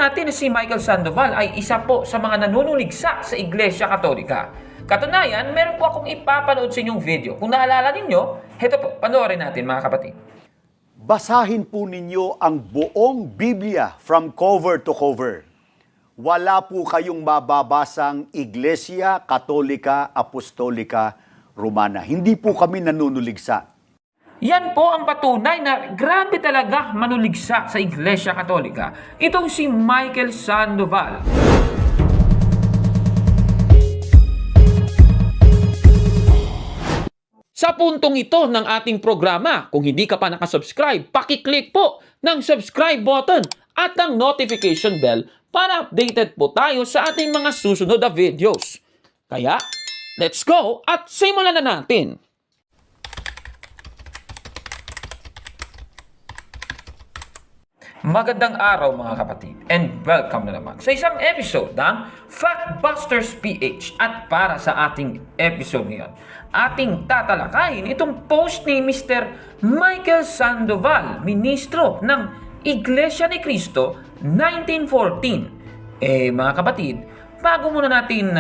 natin na si Michael Sandoval ay isa po sa mga nanunuligsa sa Iglesia Katolika. Katunayan, meron po akong ipapanood sa inyong video. Kung naalala ninyo, heto po, panoorin natin mga kapatid. Basahin po ninyo ang buong Biblia from cover to cover. Wala po kayong mababasang Iglesia Katolika Apostolika Romana. Hindi po kami nanunuligsa. Yan po ang patunay na grabe talaga manuligsa sa Iglesia Katolika. Itong si Michael Sandoval. Sa puntong ito ng ating programa, kung hindi ka pa nakasubscribe, pakiclick po ng subscribe button at ang notification bell para updated po tayo sa ating mga susunod na videos. Kaya, let's go at simulan na natin! Magandang araw mga kapatid and welcome na naman sa isang episode ng Factbusters PH. At para sa ating episode ngayon, ating tatalakayin itong post ni Mr. Michael Sandoval, ministro ng Iglesia ni Cristo 1914. Mga kapatid, bago muna natin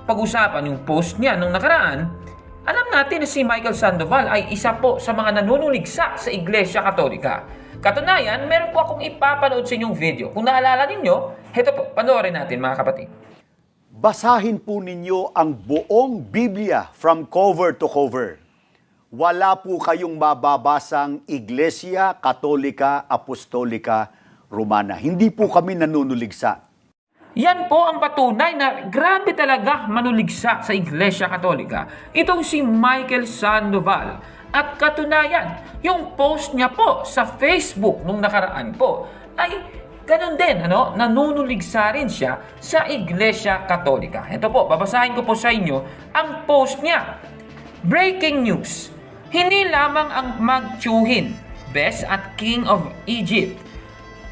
pag-usapan yung post niya nung nakaraan, alam natin na si Michael Sandoval ay isa po sa mga nanunuligsa sa Iglesia Katolika. Katunayan, meron po akong ipapanood sa inyong video. Kung naalala ninyo, heto po, panoorin natin mga kapatid. Basahin po ninyo ang buong Biblia from cover to cover. Wala po kayong mababasang Iglesia Katolika Apostolika Romana. Hindi po kami nanunuligsa. Yan po ang patunay na grabe talaga manuligsa sa Iglesia Katolika. Itong si Michael Sandoval. At katunayan, yung post niya po sa Facebook nung nakaraan po ay ganun din, nanunuligsa rin siya sa Iglesia Katolika. Ito po, babasahin ko po sa inyo ang post niya. Breaking news. Hindi lamang ang magtiyuhin, Bes at King of Egypt,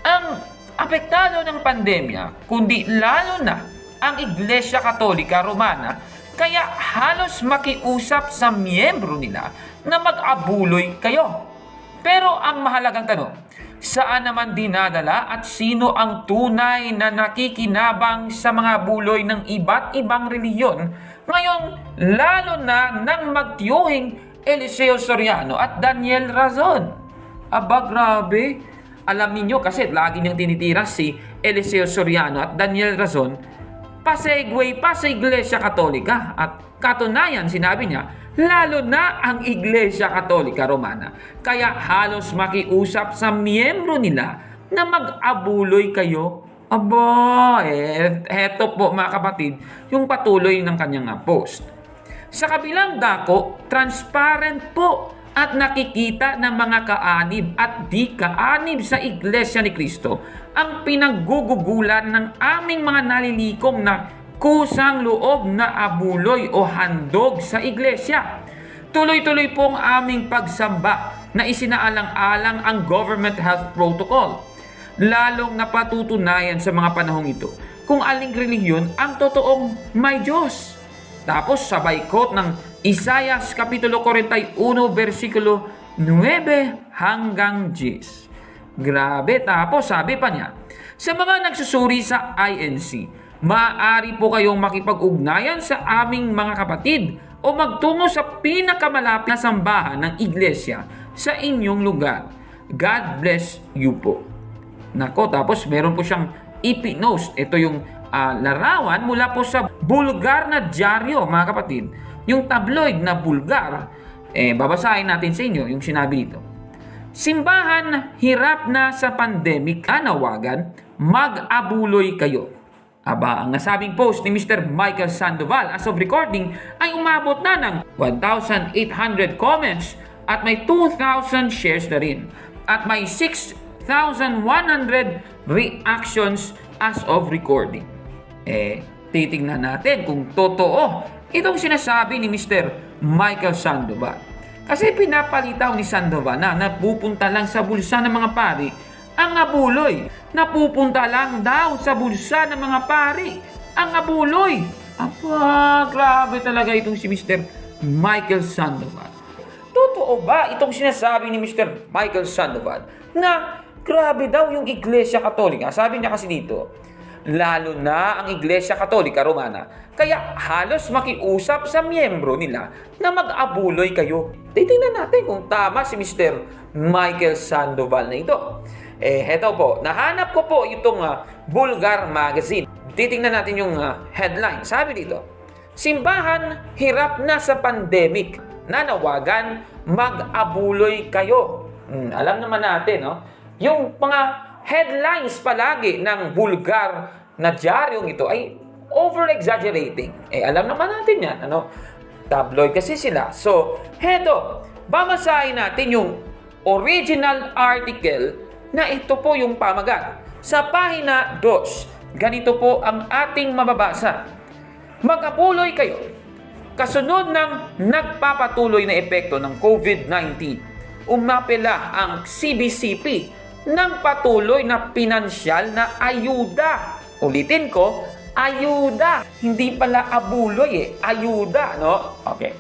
ang apektado ng pandemya, kundi lalo na ang Iglesia Katolika Romana, kaya halos makiusap sa miyembro nila na mag-abuloy kayo. Pero ang mahalagang tanong, saan naman dinadala at sino ang tunay na nakikinabang sa mga buloy ng iba't ibang reliyon ngayong lalo na nang magtiyuhing Eliseo Soriano at Daniel Razon? Aba, grabe. Alam niyo kasi lagi niyang tinitira si Eliseo Soriano at Daniel Razon pasegue pa sa Iglesia Katolika. At katunayan, sinabi niya, lalo na ang Iglesia Katolika Romana. Kaya halos makiusap sa miyembro nila na mag-abuloy kayo. Aba, heto po mga kapatid, yung patuloy ng kanyang post. Sa kabilang dako, transparent po at nakikita ng mga kaanib at di kaanib sa Iglesia ni Cristo ang pinaggugugulan ng aming mga nalilikom na kusang loob na abuloy o handog sa Iglesia. Tuloy-tuloy pong aming pagsamba na isinaalang-alang ang government health protocol. Lalong napatutunayan sa mga panahong ito kung aling relihiyon ang totoong may Diyos. Tapos sabay quote ng Isaias Kapitulo 41, versikulo 9 hanggang 10. Grabe, tapos sabi pa niya, sa mga nagsusuri sa INC, maaari po kayong makipag-ugnayan sa aming mga kapatid o magtungo sa pinakamalapit na sambahan ng iglesia sa inyong lugar. God bless you po. Nako, tapos meron po siyang ipinost. Ito yung larawan mula po sa Bulgar na dyaryo, mga kapatid. Yung tabloid na Bulgar. Babasahin natin sa inyo yung sinabi dito. Simbahan, hirap na sa pandemic, anawagan, mag-abuloy kayo. Aba, ang nasabing post ni Mr. Michael Sandoval as of recording ay umabot na ng 1,800 comments at may 2,000 shares na rin. At may 6,100 reactions as of recording. Titignan natin kung totoo itong sinasabi ni Mr. Michael Sandoval. Kasi pinapalitaw ni Sandoval na napupunta lang sa bulsa ng mga pari ang abuloy. Napupunta lang daw sa bulsa ng mga pari ang abuloy. Aba, grabe talaga itong si Mr. Michael Sandoval. Totoo ba itong sinasabi ni Mr. Michael Sandoval na grabe daw yung Iglesia Katolika. Sabi niya kasi dito, lalo na ang Iglesia Katolika Romana, kaya halos makiusap sa miyembro nila na mag-abuloy kayo. Titingnan natin kung tama si Mr. Michael Sandoval na ito. Heto po, nahanap ko po itong Bulgar Magazine. Titingnan natin yung headline. Sabi dito, simbahan hirap na sa pandemic, nanawagan mag-abuloy kayo. Alam naman natin, no? Yung mga headlines palagi ng Bulgar na dyaryong ito ay over-exaggerating. Alam naman natin yan, ano? Tabloid kasi sila. So, heto, babasahin natin yung original article na ito po yung pamagat. Sa pahina 2, ganito po ang ating mababasa. Mag-abuloy kayo. Kasunod ng nagpapatuloy na epekto ng COVID-19, umapela ang CBCP ng patuloy na pinansyal na ayuda. Ulitin ko, ayuda. Hindi pala abuloy ayuda, no? Okay.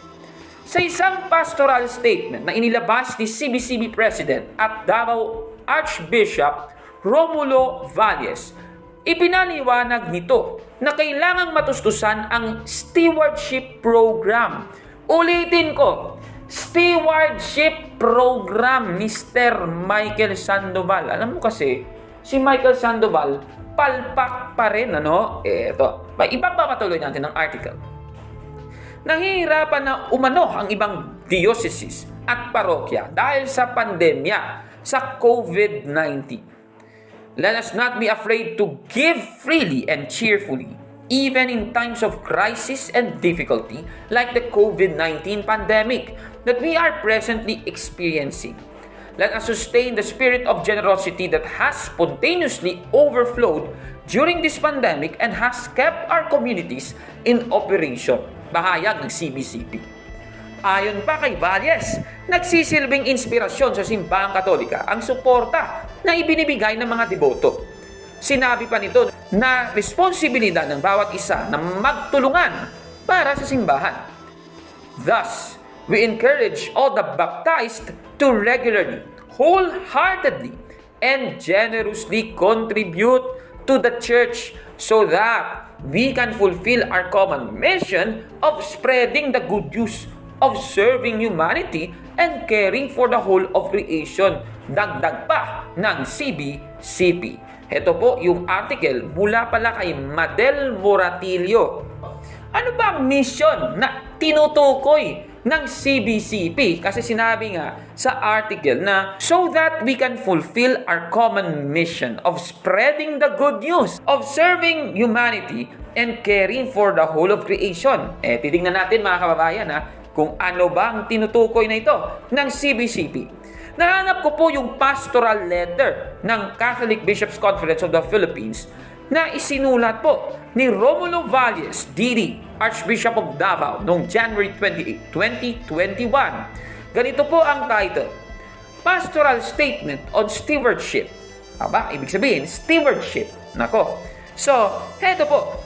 Sa isang pastoral statement na inilabas ni CBCP President at Davao Archbishop Romulo Valles, ipinaliwanag nito na kailangang matustusan ang stewardship program. Ulitin ko, stewardship program, Mr. Michael Sandoval. Alam mo kasi, si Michael Sandoval, palpak pa rin, ano? Ito. Ipagpapatuloy natin ang article. Nahihirapan na umano ang ibang dioceses at parokya dahil sa pandemya sa COVID-19. Let us not be afraid to give freely and cheerfully, even in times of crisis and difficulty like the COVID-19 pandemic that we are presently experiencing. Let us sustain the spirit of generosity that has spontaneously overflowed during this pandemic and has kept our communities in operation. Bahayag ng CBCP. Ayon pa kay Valles, nagsisilbing inspirasyon sa simbahang Katolika ang suporta na ibinibigay ng mga deboto. Sinabi pa nito na responsibilidad ng bawat isa na magtulungan para sa simbahan. Thus, we encourage all the baptized to regularly, wholeheartedly, and generously contribute to the church so that we can fulfill our common mission of spreading the good news, of serving humanity, and caring for the whole of creation. Dagdag pa ng CBCP. Ito po yung article mula pala kay Madel Moratillo. Ano ba ang mission na tinutukoy ng CBCP? Kasi sinabi nga sa article na so that we can fulfill our common mission of spreading the good news, of serving humanity, and caring for the whole of creation. Titingnan natin mga kababayan kung ano ba ang tinutukoy na ito ng CBCP. Nahanap ko po yung pastoral letter ng Catholic Bishops' Conference of the Philippines na isinulat po ni Romulo Valles, DD, Archbishop of Davao, noong January 28, 2021. Ganito po ang title, Pastoral Statement on Stewardship. Aba, ibig sabihin, stewardship. Nako. So, heto po.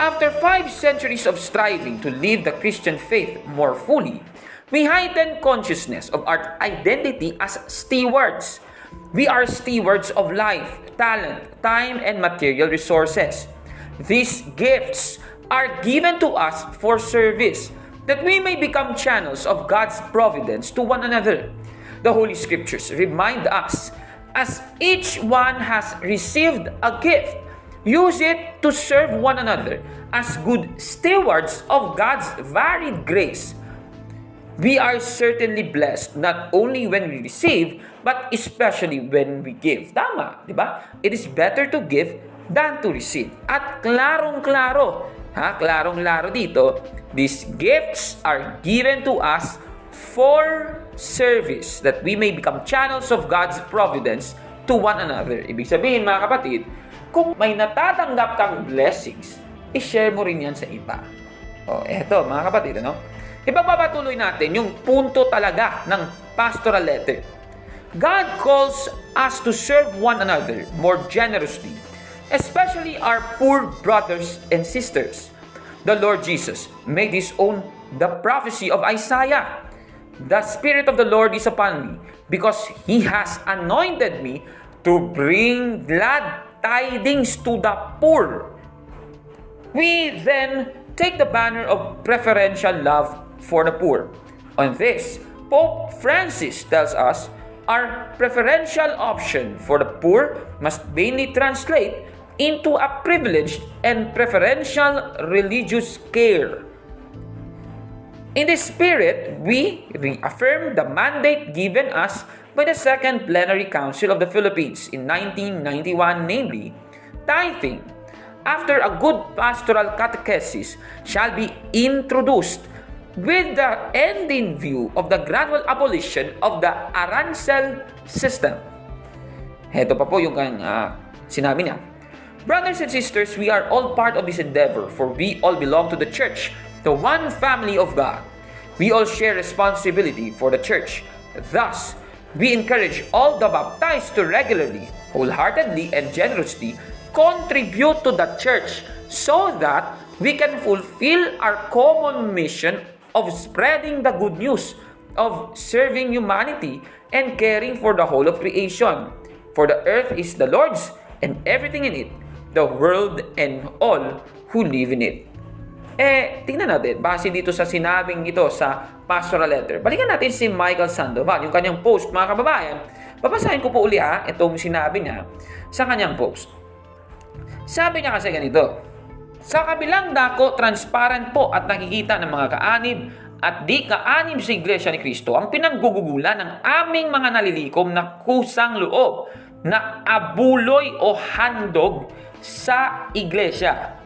After 5 centuries of striving to live the Christian faith more fully, we heighten consciousness of our identity as stewards. We are stewards of life, talent, time, and material resources. These gifts are given to us for service, that we may become channels of God's providence to one another. The Holy Scriptures remind us, as each one has received a gift, use it to serve one another as good stewards of God's varied grace. We are certainly blessed not only when we receive, but especially when we give. Tama, di ba? It is better to give than to receive. At klarong-klaro, klarong-klaro dito, these gifts are given to us for service, that we may become channels of God's providence to one another. Ibig sabihin, mga kapatid, kung may natatanggap kang blessings, i-share mo rin yan sa iba. Eto, mga kapatid, ipagpapatuloy natin yung punto talaga ng pastoral letter. God calls us to serve one another more generously, especially our poor brothers and sisters. The Lord Jesus made His own the prophecy of Isaiah. The Spirit of the Lord is upon me, because He has anointed me to bring glad tidings to the poor. We then take the banner of preferential love for the poor. On this, Pope Francis tells us our preferential option for the poor must mainly translate into a privileged and preferential religious care. In this spirit, we reaffirm the mandate given us by the Second Plenary Council of the Philippines in 1991, namely, tithing, after a good pastoral catechesis, shall be introduced with the end in view of the gradual abolition of the arancel system. Heto pa po yung sinabi niya. Brothers and sisters, we are all part of this endeavor, for we all belong to the church, the one family of God. We all share responsibility for the church. Thus, we encourage all the baptized to regularly, wholeheartedly, and generously contribute to the church so that we can fulfill our common mission of spreading the good news, of serving humanity, and caring for the whole of creation. For the earth is the Lord's, and everything in it, the world and all who live in it. Tingnan natin, base dito sa sinabing ito sa pastoral letter. Balikan natin si Michael Sandoval, yung kanyang post, mga kababayan. Babasahin ko po uli itong sinabi niya sa kanyang post. Sabi niya kasi ganito, sa kabilang dako, transparent po at nakikita ng mga kaanib at di kaanib sa Iglesia ni Cristo ang pinanggugugulan ng aming mga nalilikom na kusang loob na abuloy o handog sa Iglesia.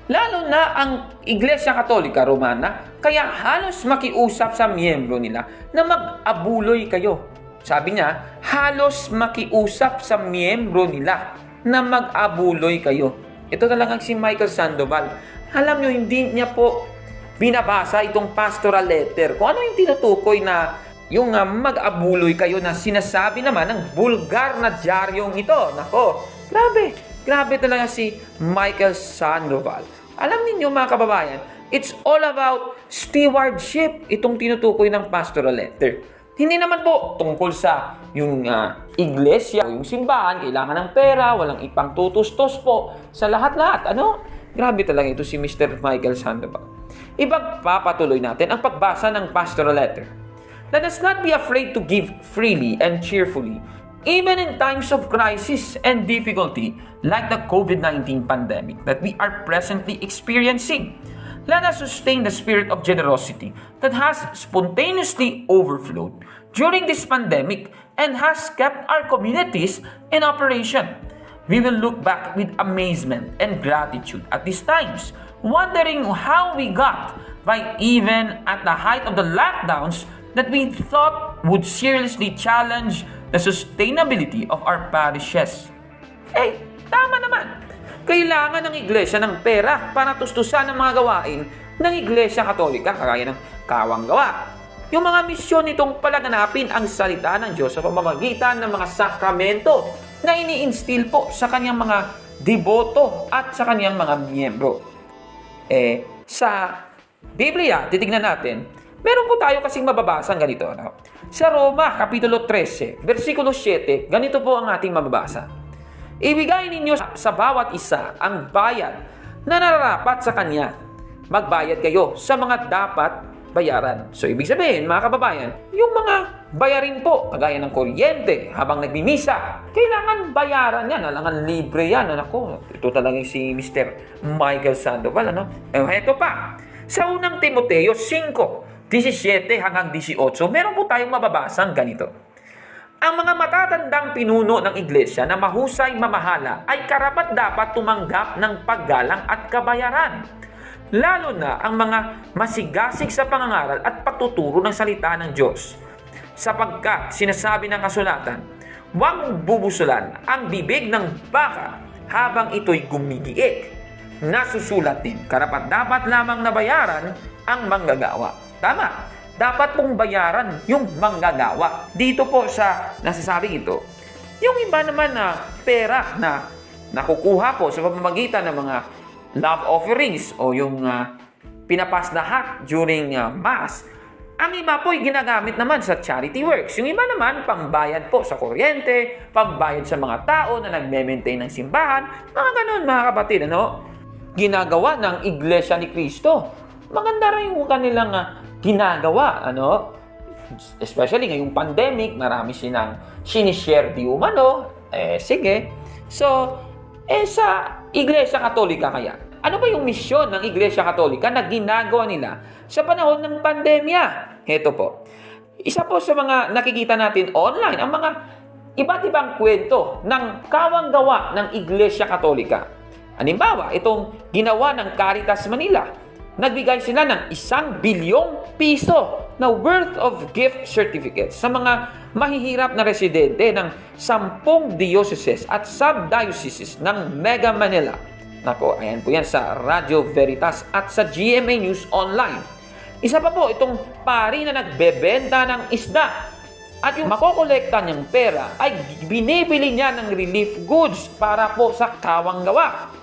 Lalo na ang Iglesia Katolika Romana, kaya halos makiusap sa miyembro nila na mag-abuloy kayo. Sabi niya, halos makiusap sa miyembro nila na mag-abuloy kayo. Ito talagang si Michael Sandoval. Alam nyo, hindi niya po binabasa itong pastoral letter. Kung ano yung tinutukoy na yung mag-abuloy kayo na sinasabi naman ng bulgar na dyaryong ito. Nako, grabe talaga si Michael Sandoval. Alam niyo mga kababayan, it's all about stewardship itong tinutukoy ng pastoral letter. Hindi naman po tungkol sa yung iglesia o yung simbahan, kailangan ng pera, walang ipang tutustos po sa lahat-lahat. Grabe talaga ito si Mr. Michael Sandoval. Ipagpapatuloy natin ang pagbasa ng pastoral letter. Let us not be afraid to give freely and cheerfully, even in times of crisis and difficulty like the COVID-19 pandemic that we are presently experiencing. Let us sustain the spirit of generosity that has spontaneously overflowed during this pandemic and has kept our communities in operation. We will look back with amazement and gratitude at these times, wondering how we got by even at the height of the lockdowns that we thought would seriously challenge the sustainability of our parishes. Tama naman. Kailangan ng iglesia ng pera para tustusan ang mga gawain ng Iglesia Katolika, kagaya ng kawang gawa. Yung mga misyon nitong palaganapin ang salita ng Diyos sa pamamagitan ng mga sakramento na ini-instill po sa kanyang mga deboto at sa kanyang mga miyembro. Sa Biblia, titignan natin, meron po tayo kasing mababasang ganito. Sa Roma, Kapitulo 13, versikulo 7, ganito po ang ating mababasa. Ibigay ninyo sa bawat isa ang bayad na nararapat sa kanya. Magbayad kayo sa mga dapat bayaran. So, ibig sabihin, mga kababayan, yung mga bayarin po, kagaya ng kuryente, habang nagmimisa, kailangan bayaran yan. Kailangan libre yan. Ito talagang si Mr. Michael Sandoval. Ito pa. Sa unang Timoteo 5, 17 hanggang 18, meron po tayong mababasang ganito. Ang mga matatandang pinuno ng iglesia na mahusay mamahala ay karapat-dapat tumanggap ng paggalang at kabayaran. Lalo na ang mga masigasig sa pangangaral at pagtuturo ng salita ng Diyos. Sapagkat sinasabi ng kasulatan, huwag bubusulan ang bibig ng baka habang ito'y gumigiik. Nasusulat din, karapat-dapat lamang na bayaran ang manggagawa. Tama. Dapat pong bayaran yung manggagawa. Dito po sa nasasabing ito, yung iba naman na pera na nakukuha po sa pamamagitan ng mga love offerings o yung pinapasdahat during Mass, Ang iba po ay ginagamit naman sa charity works. Yung iba naman, pangbayad po sa kuryente, pangbayad sa mga tao na nagme-maintain ng simbahan, mga ganun mga kapatid, ano? Ginagawa ng Iglesia ni Cristo. Maganda rin yung kanilang ginagawa, ano? Especially ngayong pandemic, marami silang sinishare di umano. Sige. So, sa Iglesia Katolika kaya, ano ba yung misyon ng Iglesia Katolika na ginagawa nila sa panahon ng pandemya? Heto po. Isa po sa mga nakikita natin online, ang mga iba't ibang kwento ng kawang-gawa ng Iglesia Katolika. Halimbawa, itong ginawa ng Caritas Manila. Nagbigay sila ng 1 bilyong piso na worth of gift certificates sa mga mahihirap na residente ng 10 dioceses at sub-dioceses ng Mega Manila. Nako, ayan po yan sa Radio Veritas at sa GMA News Online. Isa pa po, itong pari na nagbebenta ng isda at yung makokolekta niyang pera ay binibili niya ng relief goods para po sa kawang-gawa.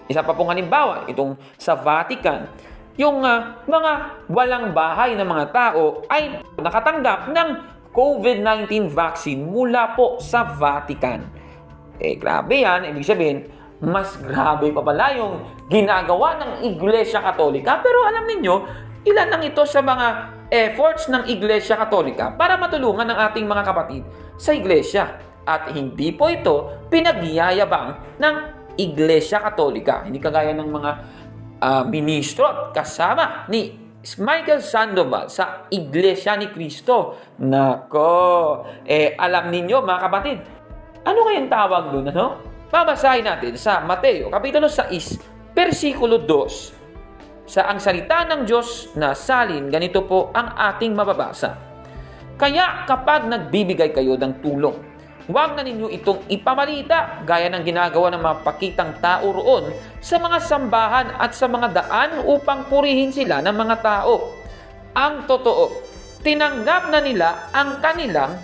Isa pa pong halimbawa, itong sa Vatican, yung mga walang bahay na mga tao ay nakatanggap ng COVID-19 vaccine mula po sa Vatican. Grabe yan. Ibig sabihin, mas grabe pa pala yung ginagawa ng Iglesia Katolika. Pero alam niyo, ilan lang ito sa mga efforts ng Iglesia Katolika para matulungan ng ating mga kapatid sa Iglesia. At hindi po ito pinagyayabang ng Iglesia Katolika. Hindi kagaya ng mga ministro at kasama ni Michael Sandoval sa Iglesia ni Cristo. Nako, alam ninyo mga kapatid, ano kayang tawag doon, ano? Babasahin natin sa Mateo, Kapitulo 6, versikulo 2. Sa ang salita ng Diyos na salin, ganito po ang ating mababasa. Kaya kapag nagbibigay kayo ng tulong, huwag na ninyo itong ipamalita gaya ng ginagawa ng mga pakitang tao roon sa mga sambahan at sa mga daan upang purihin sila ng mga tao. Ang totoo, tinanggap na nila ang kanilang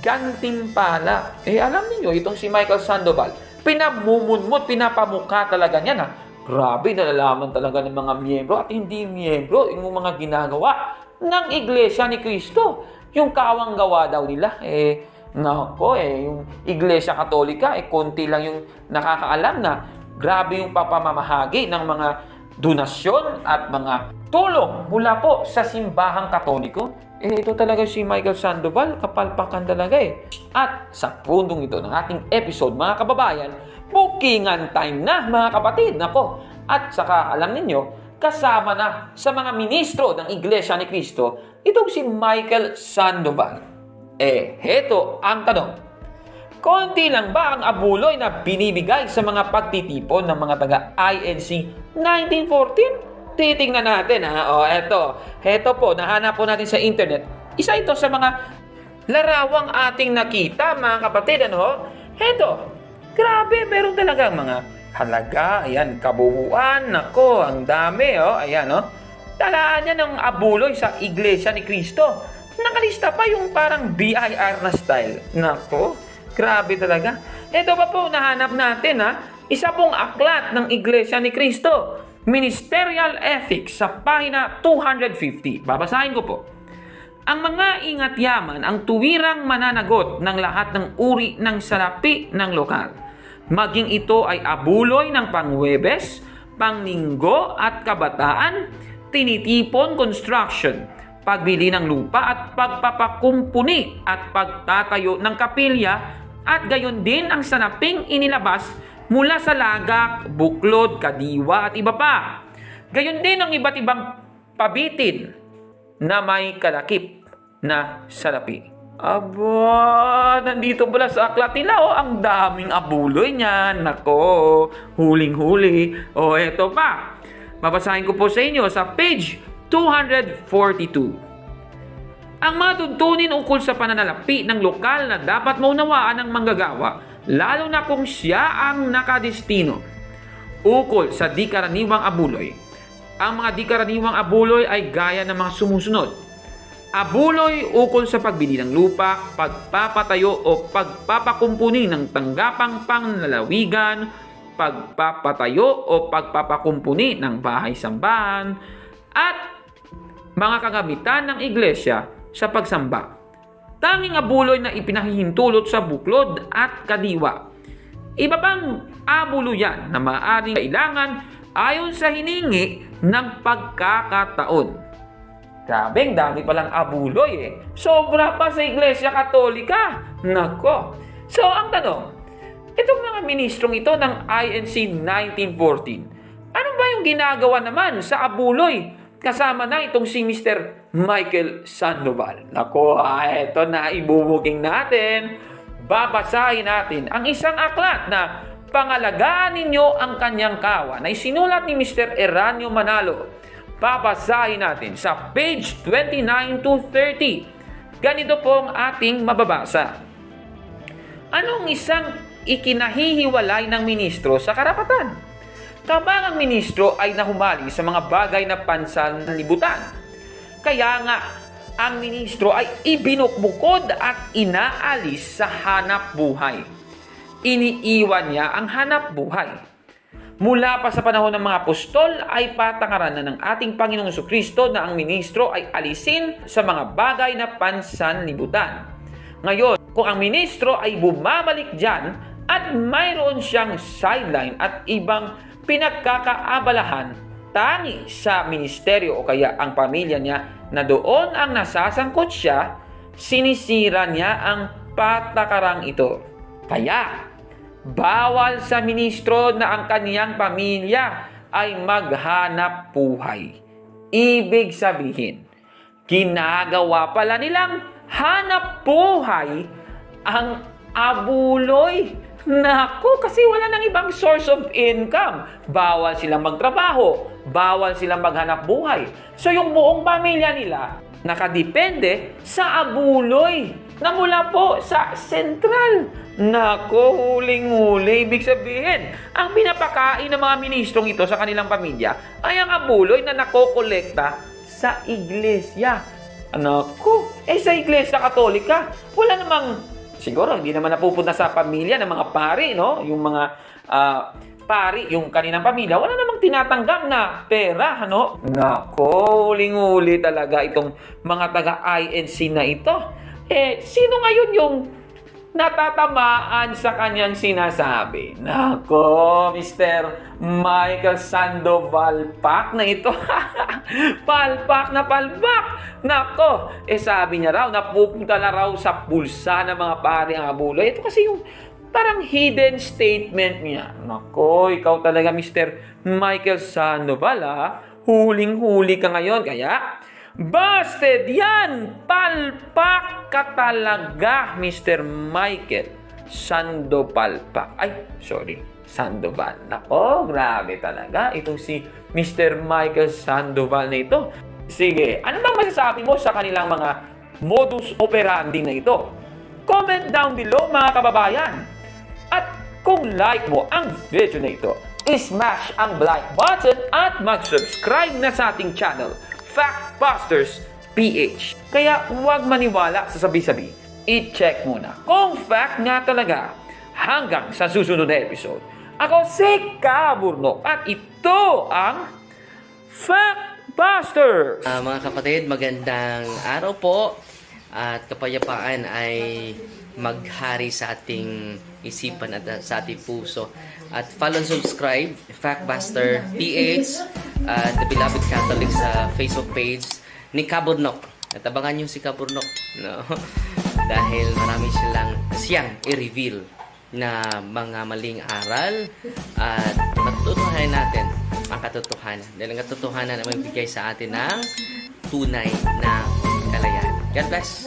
gantimpala. Alam niyo itong si Michael Sandoval, pinamumunmot, pinapamukha talaga niya na grabe, nalalaman talaga ng mga miyembro at hindi miyembro yung mga ginagawa ng Iglesia ni Cristo. Yung kawang-gawa daw nila, yung Iglesia Katolika, konti lang yung nakakaalam na grabe yung papamamahagi ng mga donasyon at mga tulong mula po sa simbahang Katoliko. Ito talaga si Michael Sandoval, kapalpakan talaga At sa pundong ito ng ating episode, mga kababayan, bookingan time na mga kapatid. Nako, at saka alam ninyo, kasama na sa mga ministro ng Iglesia ni Cristo, itong si Michael Sandoval. Heto ang tanong. Konti lang ba ang abuloy na binibigay sa mga pagtitipon ng mga taga-INC 1914? Titingnan natin Heto po, nahanap po natin sa internet. Isa ito sa mga larawang ating nakita mga kapatid, Heto, grabe, meron talagang mga halaga, ayan, kabuuan, nako, ang dami, ayan, talaan niya ng abuloy sa Iglesia ni Cristo. Nakalista pa yung parang BIR na style. Nako, grabe talaga. Ito pa po, nahanap natin, isa pong aklat ng Iglesia ni Cristo. Ministerial Ethics sa pahina 250. Babasahin ko po. Ang mga ingat yaman ang tuwirang mananagot ng lahat ng uri ng salapi ng lokal. Maging ito ay abuloy ng pangwebes, panglinggo at kabataan, tinitipon construction, pagbili ng lupa at pagpapakumpuni at pagtatayo ng kapilya at gayon din ang sanaping inilabas mula sa lagak, buklod, kadiwa at iba pa. Gayon din ang iba't ibang pabitin na may kalakip na salapi. Aba, nandito pala sa aklat nila, ang daming abuloy niyan. Nako, huling-huli. Eto pa. Babasahin ko po sa inyo sa page 242. Ang mga tuntunin ukol sa pananalapi ng lokal na dapat maunawaan ng manggagawa, lalo na kung siya ang nakadestino. Ukol sa di-karaniwang abuloy. Ang mga di-karaniwang abuloy ay gaya ng mga sumusunod. Abuloy ukol sa pagbili ng lupa, pagpapatayo o pagpapakumpuni ng tanggapang panlalawigan, pagpapatayo o pagpapakumpuni ng bahay-sambahan, at mga kagamitan ng iglesia sa pagsamba. Tanging abuloy na ipinahihintulot sa buklod at kadiwa. Iba pang abulo yan na maaaring kailangan ayon sa hiningi ng pagkakataon. Grabe, ang dami palang abuloy eh. Sobra pa sa Iglesia Katolika. Nako. So, ang tanong, itong mga ministrong ito ng INC 1914, ano ba yung ginagawa naman sa abuloy kasama na itong si Mr. Michael Sandoval? Nako, eto na ibubuking natin. Babasahin natin ang isang aklat na Pangalagaan Ninyo ang Kanyang Kawan na isinulat ni Mr. Eranio Manalo. Babasahin natin sa page 29 to 30. Ganito pong ating mababasa. Anong isang ikinahihiwalay ng ministro sa karapatan? Kapag ang ministro ay nahumali sa mga bagay na pansanlibutan, kaya nga ang ministro ay ibinukbukod at inaalis sa hanap buhay. Iniiwan niya ang hanap buhay. Mula pa sa panahon ng mga apostol ay patakaran na ng ating Panginoong Jesucristo na ang ministro ay alisin sa mga bagay na pansanlibutan. Ngayon, kung ang ministro ay bumabalik dyan at mayroon siyang sideline at ibang pinagkakaabalahan tangi sa ministeryo o kaya ang pamilya niya na doon ang nasasangkot siya, sinisira niya ang patakarang ito. Kaya, bawal sa ministro na ang kaniyang pamilya ay maghanap buhay. Ibig sabihin, ginagawa pala nilang hanap buhay ang abuloy. Naku, kasi wala nang ibang source of income. Bawal silang magtrabaho. Bawal silang maghanap buhay. So yung buong pamilya nila nakadepende sa abuloy na mula po sa sentral. Naku, huling-huli. Ibig sabihin, ang pinapakain ng mga ministrong ito sa kanilang pamilya ay ang abuloy na nakokolekta sa iglesia. Naku, sa iglesia Katolika, wala namang siguro, hindi naman napupunta sa pamilya ng mga pari, no? Yung mga pari, yung kaninang pamilya, wala namang tinatanggap na pera, ano? Nako, huling-huli talaga itong mga taga-INC na ito. Sino ngayon yung natatamaan sa kanyang sinasabi? Nako, Mr. Michael Sandoval Pak na ito. Palpak na palpak. Nako, sabi niya raw, napupunta na raw sa pulsa ng mga pari ang abuloy. Ito kasi yung parang hidden statement niya. Nako, ikaw talaga Mr. Michael Sandoval, huling-huli ka ngayon. Kaya, busted yan! Palpak ka talaga, Mr. Michael Sandoval Pak. Sandoval. Nako, grabe talaga. Itong si Mr. Michael Sandoval na ito. Sige, ano bang masasabi mo sa kanilang mga modus operandi na ito? Comment down below mga kababayan. At kung like mo ang video na ito, smash ang like button at mag-subscribe na sa ating channel, Factbusters PH. Kaya huwag maniwala sa sabi-sabi. I-check muna kung fact nga talaga. Hanggang sa susunod na episode. Ako si Kaburnok at ito ang Factbusters! Mga kapatid, magandang araw po at kapayapaan ay maghari sa ating isipan at sa ating puso. At follow and subscribe, Factbuster PH at The Beloved Catholic sa Facebook page ni Kaburnok. At abangan nyo si Kaburnok, no? Dahil marami siyang i-reveal na mga maling aral at matutuhanan natin ang katotohanan. Dahil ang katotohanan ay magbigay sa atin ng tunay na kalayaan. God bless!